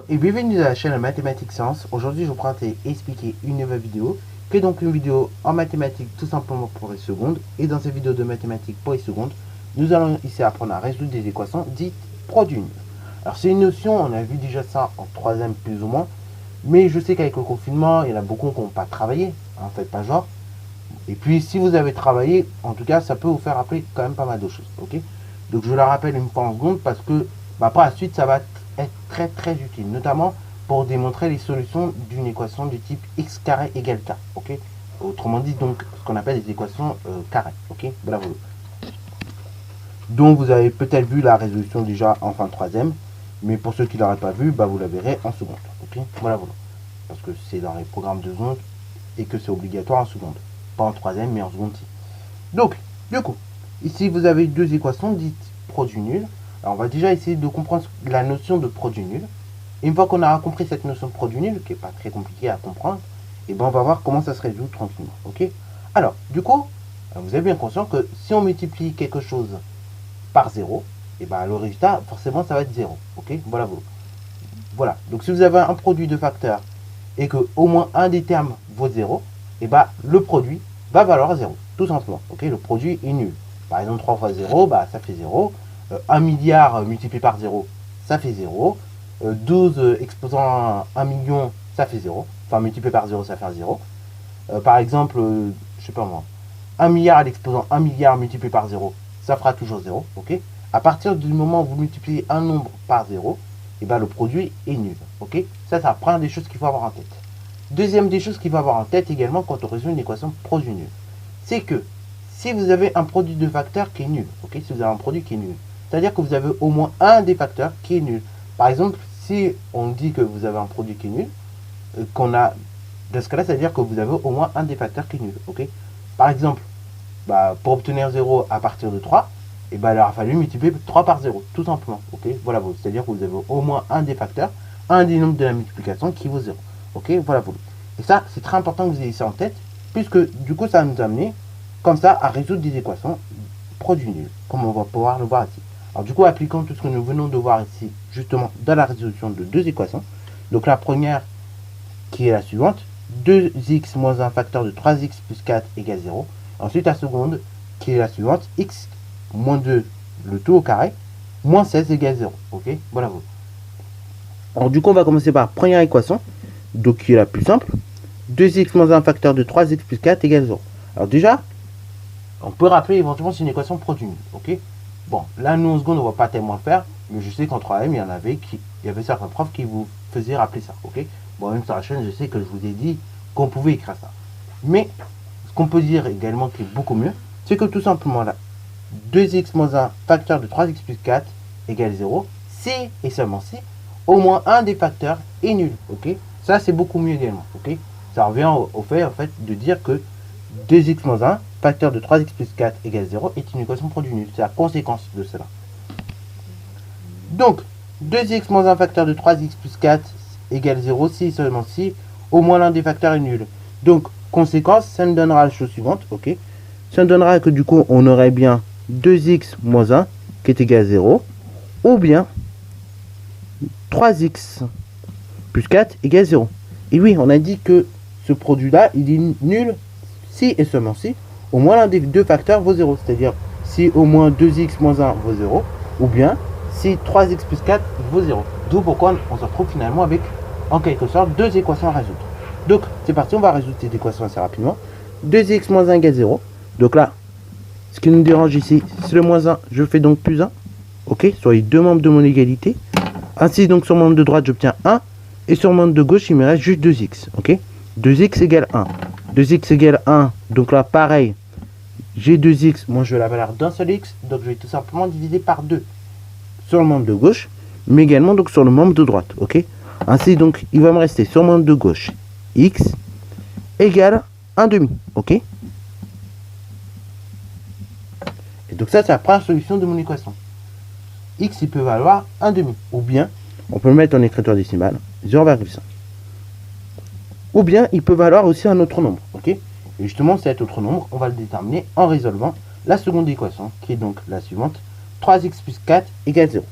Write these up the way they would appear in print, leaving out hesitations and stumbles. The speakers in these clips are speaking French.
et bienvenue à la chaîne Mathématiques Sciences. Aujourd'hui, je vous présente et expliquer une nouvelle vidéo, qui est donc une vidéo en mathématiques tout simplement pour les secondes. Et dans cette vidéo de mathématiques pour les secondes, nous allons ici apprendre à résoudre des équations dites produits nuls. Alors c'est une notion, on a vu déjà ça en troisième plus ou moins, mais je sais qu'avec le confinement, il y en a beaucoup qui n'ont pas travaillé, en fait pas genre. Et puis si vous avez travaillé, en tout cas, ça peut vous faire rappeler quand même pas mal de choses, ok? Donc je la rappelle une fois en seconde parce que par la suite, ça va être très utile, notamment pour démontrer les solutions d'une équation du type x carré égale k, ok? Autrement dit, donc, ce qu'on appelle les équations carrées, ok? Voilà, voilà. Donc, vous avez peut-être vu la résolution déjà en fin de troisième, mais pour ceux qui ne l'auraient pas vu, vous la verrez en seconde, ok? Voilà, voilà. Parce que c'est dans les programmes de seconde et que c'est obligatoire en seconde. Pas en troisième, mais en seconde. Donc, du coup, ici, vous avez deux équations dites produits nuls. Alors, on va déjà essayer de comprendre la notion de produit nul. Et une fois qu'on aura compris cette notion de produit nul, qui n'est pas très compliquée à comprendre, et on va voir comment ça se résout tranquillement. Ok? Alors, du coup, vous avez bien conscience que si on multiplie quelque chose par 0, et le résultat, forcément, ça va être 0. Ok? Voilà, voilà. Voilà. Donc, si vous avez un produit de facteurs et que au moins un des termes vaut 0, et le produit va valoir 0. Tout simplement. Ok? Le produit est nul. Par exemple, 3 fois 0, ça fait 0. 1 milliard multiplié par 0, ça fait 0. 12 exposant 1 million, ça fait 0. Enfin, multiplié par 0, ça fait 0. Par exemple, je sais pas moi, 1 milliard à l'exposant 1 milliard multiplié par 0, ça fera toujours 0. Ok? À partir du moment où vous multipliez un nombre par 0, le produit est nul. Ok? Ça prend des choses qu'il faut avoir en tête. Deuxième des choses qu'il faut avoir en tête également quand on résout une équation produit nul, c'est que si vous avez un produit de facteurs qui est nul, ok? Si vous avez un produit qui est nul, c'est-à-dire que vous avez au moins un des facteurs qui est nul. Par exemple, si on dit que vous avez un produit qui est nul, dans ce cas-là, c'est-à-dire que vous avez au moins un des facteurs qui est nul. Ok? Par exemple, pour obtenir 0 à partir de 3, il aura fallu multiplier 3 par 0, tout simplement. Ok? Voilà, c'est-à-dire que vous avez au moins un des facteurs, un des nombres de la multiplication qui vaut 0. Ok? Voilà, voilà. Et ça, c'est très important que vous ayez ça en tête, puisque du coup, ça va nous amener, comme ça, à résoudre des équations produits nuls, comme on va pouvoir le voir ici. Alors du coup, appliquons tout ce que nous venons de voir ici, justement, dans la résolution de deux équations. Donc la première, qui est la suivante, 2x moins 1 facteur de 3x plus 4 égale 0. Ensuite, la seconde, qui est la suivante, x moins 2, le tout au carré, moins 16 égale 0. Ok? Voilà. Alors du coup, on va commencer par la première équation, donc qui est la plus simple. 2x moins 1 facteur de 3x plus 4 égale 0. Alors déjà, on peut rappeler éventuellement c'est une équation produit nul. Ok? Bon, là, nous, en seconde, on ne va pas tellement le faire, mais je sais qu'en troisième, il y avait certains profs qui vous faisaient rappeler ça, ok? Bon, même sur la chaîne, je sais que je vous ai dit qu'on pouvait écrire ça. Mais, ce qu'on peut dire également qui est beaucoup mieux, c'est que tout simplement, là, 2x moins 1 facteur de 3x plus 4 égale 0, si et seulement si, au moins un des facteurs est nul, ok? Ça, c'est beaucoup mieux également, ok? Ça revient au fait, en fait, de dire que 2x moins 1 facteur de 3x plus 4 égale 0 est une équation produit nul. C'est la conséquence de cela. Donc, 2x moins 1 facteur de 3x plus 4 égale 0 si et seulement si au moins l'un des facteurs est nul. Donc, conséquence, ça nous donnera la chose suivante. Ok? Ça nous donnera que du coup, on aurait bien 2x moins 1 qui est égal à 0 ou bien 3x plus 4 égale 0. Et oui, on a dit que ce produit-là, il est nul si et seulement si au moins l'un des deux facteurs vaut 0. C'est-à-dire si au moins 2x moins 1 vaut 0, ou bien si 3x plus 4 vaut 0. D'où pourquoi on se retrouve finalement avec, en quelque sorte, deux équations à résoudre. Donc, c'est parti, on va résoudre cette équation assez rapidement. 2x moins 1 égale 0. Donc là, ce qui nous dérange ici, c'est le moins 1. Je fais donc plus 1. Ok, sur les deux membres de mon égalité. Ainsi, donc, sur le membre de droite, j'obtiens 1. Et sur le membre de gauche, il me reste juste 2x. Ok, 2x égale 1. 2x égale 1. Donc là, pareil. J'ai 2x. Moi, je veux la valeur d'un seul x. Donc, je vais tout simplement diviser par 2 sur le membre de gauche, mais également donc sur le membre de droite. Ok. Ainsi, donc, il va me rester sur le membre de gauche x égale 1 demi. Ok. Et donc, ça, c'est la première solution de mon équation. X, il peut valoir 1 demi. Ou bien, on peut le mettre en écriture décimale, 0,5. Ou bien, il peut valoir aussi un autre nombre. Ok. Et justement, cet autre nombre, on va le déterminer en résolvant la seconde équation, qui est donc la suivante. 3x plus 4 égale 0.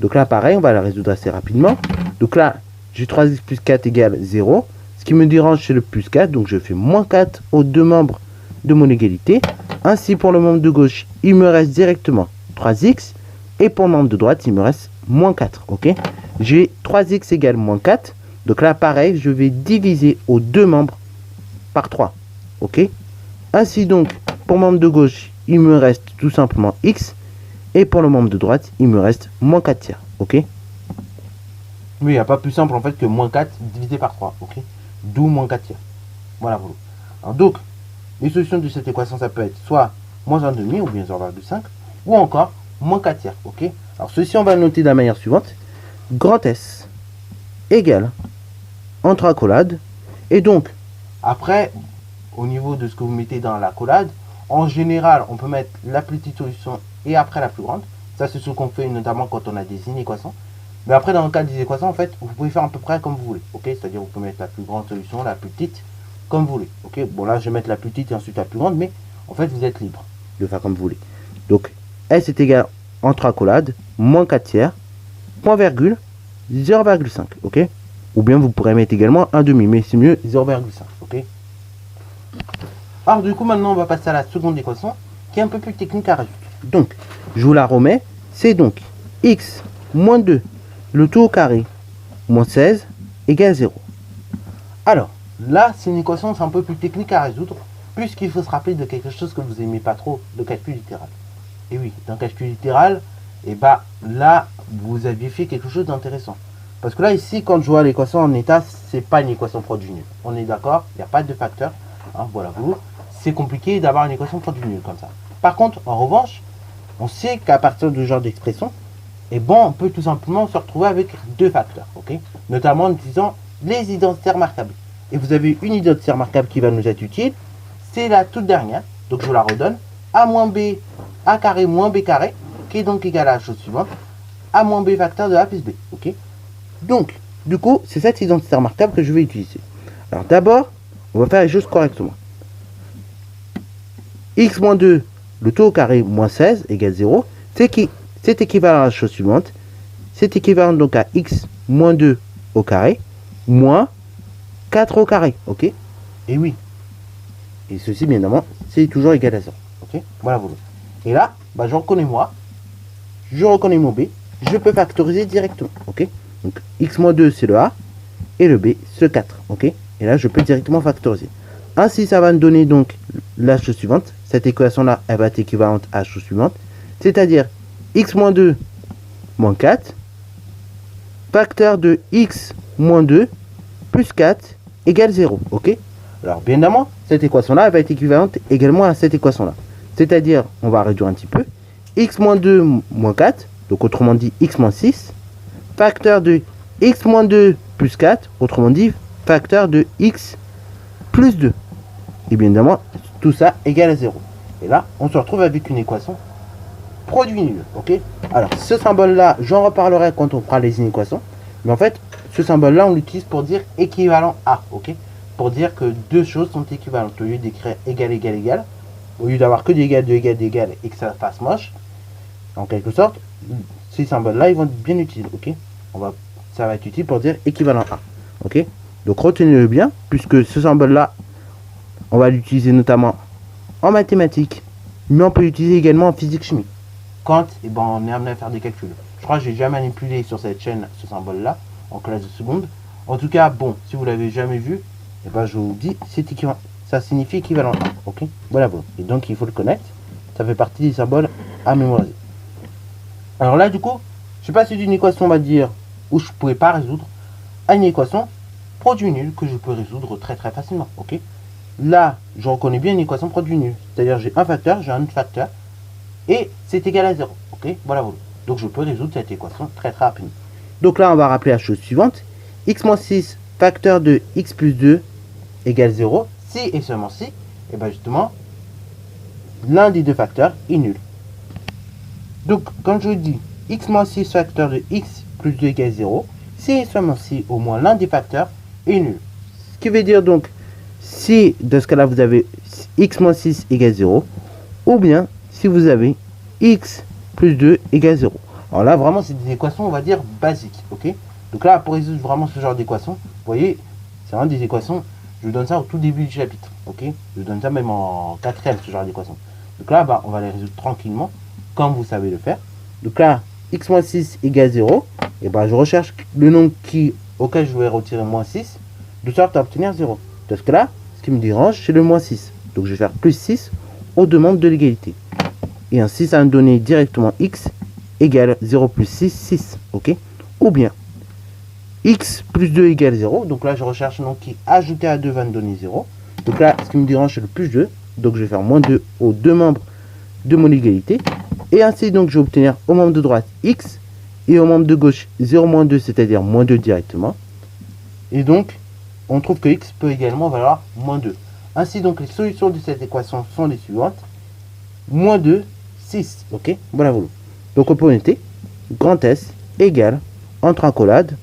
Donc là, pareil, on va la résoudre assez rapidement. Donc là, j'ai 3x plus 4 égale 0. Ce qui me dérange, c'est le plus 4. Donc je fais moins 4 aux deux membres de mon égalité. Ainsi, pour le membre de gauche, il me reste directement 3x. Et pour le membre de droite, il me reste moins 4. Ok, j'ai 3x égale moins 4. Donc là, pareil, je vais diviser aux deux membres par 3. Ok, ainsi donc, pour le membre de gauche, il me reste tout simplement x. Et pour le membre de droite, il me reste moins 4 tiers. Ok, oui, il n'y a pas plus simple en fait que moins 4 divisé par 3. Ok, d'où moins 4 tiers. Voilà. Alors, donc, les solutions de cette équation, ça peut être soit moins 1,5 ou bien 0,5 ou encore moins 4 tiers. Ok, alors ceci, on va le noter de la manière suivante. Grand S égale entre accolades. Et donc, après, au niveau de ce que vous mettez dans l'accolade, en général, on peut mettre la plus petite solution et après la plus grande. Ça, c'est ce qu'on fait notamment quand on a des inéquations. Mais après, dans le cas des équations, en fait, vous pouvez faire à peu près comme vous voulez. Ok, c'est-à-dire vous pouvez mettre la plus grande solution, la plus petite, comme vous voulez. Ok, bon là, je vais mettre la plus petite et ensuite la plus grande, mais en fait, vous êtes libre de faire comme vous voulez. Donc, S est égal entre accolades, moins 4 tiers, point virgule, 0,5. Ok, ou bien vous pourrez mettre également 1,5, mais c'est mieux 0,5. Ok. Alors du coup, maintenant, on va passer à la seconde équation, qui est un peu plus technique à résoudre. Donc, je vous la remets. C'est donc x moins 2, le tout au carré, moins 16, égale 0. Alors, là, c'est une équation, c'est un peu plus technique à résoudre, puisqu'il faut se rappeler de quelque chose que vous n'aimez pas trop, le calcul littéral. Et oui, dans le calcul littéral, et bah là, vous aviez fait quelque chose d'intéressant. Parce que là, ici, quand je vois l'équation en état, c'est pas une équation produit nul. On est d'accord, il n'y a pas de facteur. Hein, voilà, c'est compliqué d'avoir une équation produit nul comme ça. Par contre, en revanche, on sait qu'à partir de ce genre d'expression, et bon, on peut tout simplement se retrouver avec deux facteurs, ok, notamment en utilisant les identités remarquables. Et vous avez une identité remarquable qui va nous être utile, c'est la toute dernière, donc je vous la redonne, a moins b, a carré moins b carré, qui est donc égal à la chose suivante, a moins b facteur de a plus b, ok. Donc, du coup, c'est cette identité remarquable que je vais utiliser. Alors d'abord, on va faire les choses correctement. X moins 2, le tout au carré, moins 16, égale 0. C'est équivalent à la chose suivante. C'est équivalent donc à x moins 2 au carré, moins 4 au carré. Ok. Et oui. Et ceci, bien évidemment, c'est toujours égal à 0. Ok. Voilà. Et là, bah, je reconnais moi. Je reconnais mon b. Je peux factoriser directement. Ok. Donc, x moins 2, c'est le a. Et le b, c'est le 4. Ok. Et là, je peux directement factoriser. Ainsi, ça va me donner donc la chose suivante. Cette équation-là, elle va être équivalente à la chose suivante. C'est-à-dire x moins 2 moins 4, facteur de x moins 2 plus 4 égale 0. Ok. Alors, bien évidemment, cette équation-là, elle va être équivalente également à cette équation-là. C'est-à-dire, on va réduire un petit peu. X moins 2 moins 4, donc autrement dit x moins 6, facteur de x moins 2 plus 4, autrement dit facteur de x plus 2. Et bien évidemment, tout ça égale à 0. Et là, on se retrouve avec une équation produit nul. Ok. Alors, ce symbole-là, j'en reparlerai quand on fera les inéquations. Mais en fait, ce symbole-là, on l'utilise pour dire équivalent à. Ok. Pour dire que deux choses sont équivalentes. Au lieu d'écrire égal, égal, égal, au lieu d'avoir que d'égal, d'égal et que ça fasse moche, en quelque sorte, ces symboles-là, ils vont être bien utiles. Ok. Ça va être utile pour dire équivalent à. Ok. Donc, retenez-le bien, puisque ce symbole-là, on va l'utiliser notamment en mathématiques, mais on peut l'utiliser également en physique-chimie. Quand on est amené à faire des calculs. Je crois que j'ai déjà manipulé sur cette chaîne ce symbole-là, en classe de seconde. En tout cas, bon, si vous l'avez jamais vu, je vous dis, c'est équivalent. Ça signifie équivalent à. Ok. Voilà. Et donc, il faut le connaître. Ça fait partie des symboles à mémoriser. Alors là, du coup, je passe d'une équation, on va dire, où je ne pouvais pas résoudre, à une équation produit nul que je peux résoudre très très facilement. Ok. Là, je reconnais bien une équation produit nul. C'est-à-dire, j'ai un facteur, j'ai un autre facteur, et c'est égal à 0. Ok. Voilà. Donc, je peux résoudre cette équation très très rapidement. Donc là, on va rappeler la chose suivante. X moins 6 facteur de x plus 2 égale 0. Si et seulement si, et bien justement, l'un des deux facteurs est nul. Donc, comme je vous dis, x moins 6 facteur de x plus 2 égale 0. Si et seulement si, au moins l'un des facteurs est nul. Ce qui veut dire donc, si dans ce cas-là, vous avez x moins 6 égale 0, ou bien si vous avez x plus 2 égale 0. Alors là, vraiment, c'est des équations, on va dire, basiques. Ok. Donc là, pour résoudre vraiment ce genre d'équation, vous voyez, c'est vraiment des équations, je vous donne ça au tout début du chapitre, ok? Je vous donne ça même en quatrième, ce genre d'équation. Donc là, bah, on va les résoudre tranquillement, comme vous savez le faire. Donc là, x moins 6 égale 0, et bah, je recherche le nombre auquel je vais retirer moins 6, de sorte à obtenir 0. Parce que là, ce qui me dérange, c'est le moins 6. Donc je vais faire plus 6 aux deux membres de l'égalité. Et ainsi, ça va me donner directement x égale 0 plus 6, 6, ok? Ou bien, x plus 2 égale 0. Donc là, je recherche un nombre qui ajouté à 2 va me donner 0. Donc là, ce qui me dérange, c'est le plus 2. Donc je vais faire moins 2 aux deux membres de mon égalité. Et ainsi, donc, je vais obtenir au membre de droite x et au membre de gauche 0 moins 2, c'est-à-dire moins 2 directement. Et donc, on trouve que x peut également valoir moins 2. Ainsi, donc, les solutions de cette équation sont les suivantes. Moins 2, 6, ok? Voilà, voilà. Donc, on peut noter grand S égale, entre accolades,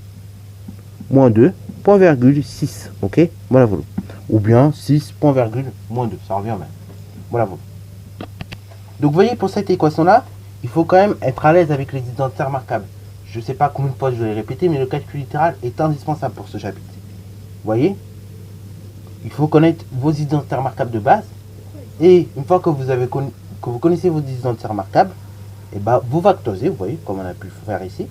moins 2, point virgule 6, ok? Voilà, voilà. Ou bien 6, point virgule, moins 2, ça revient même. Voilà, voilà. Donc, vous voyez, pour cette équation-là, il faut quand même être à l'aise avec les identités remarquables. Je ne sais pas combien de fois je vais les répéter, mais le calcul littéral est indispensable pour ce chapitre. Vous voyez, il faut connaître vos identités remarquables de base. Et une fois que vous connaissez vos identités remarquables, et bah, vous factorisez, vous voyez, comme on a pu faire ici.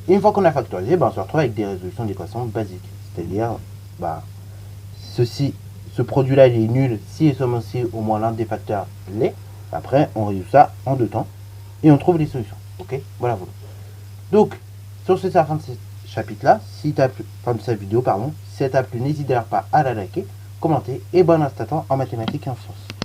Et une fois qu'on a factorisé, bah, on se retrouve avec des résolutions d'équations basiques. C'est-à-dire, bah, ce produit-là, il est nul si et seulement si au moins l'un des facteurs l'est. Après, on résout ça en 2 temps et on trouve les solutions. Ok, voilà, voilà. Donc, sur ce, c'est la fin de ce chapitre-là. Si t'as plu, fin de cette vidéo, pardon. Si ça t'a plu, n'hésite d'ailleurs pas à la liker, commenter et bon instant en mathématiques et en sciences.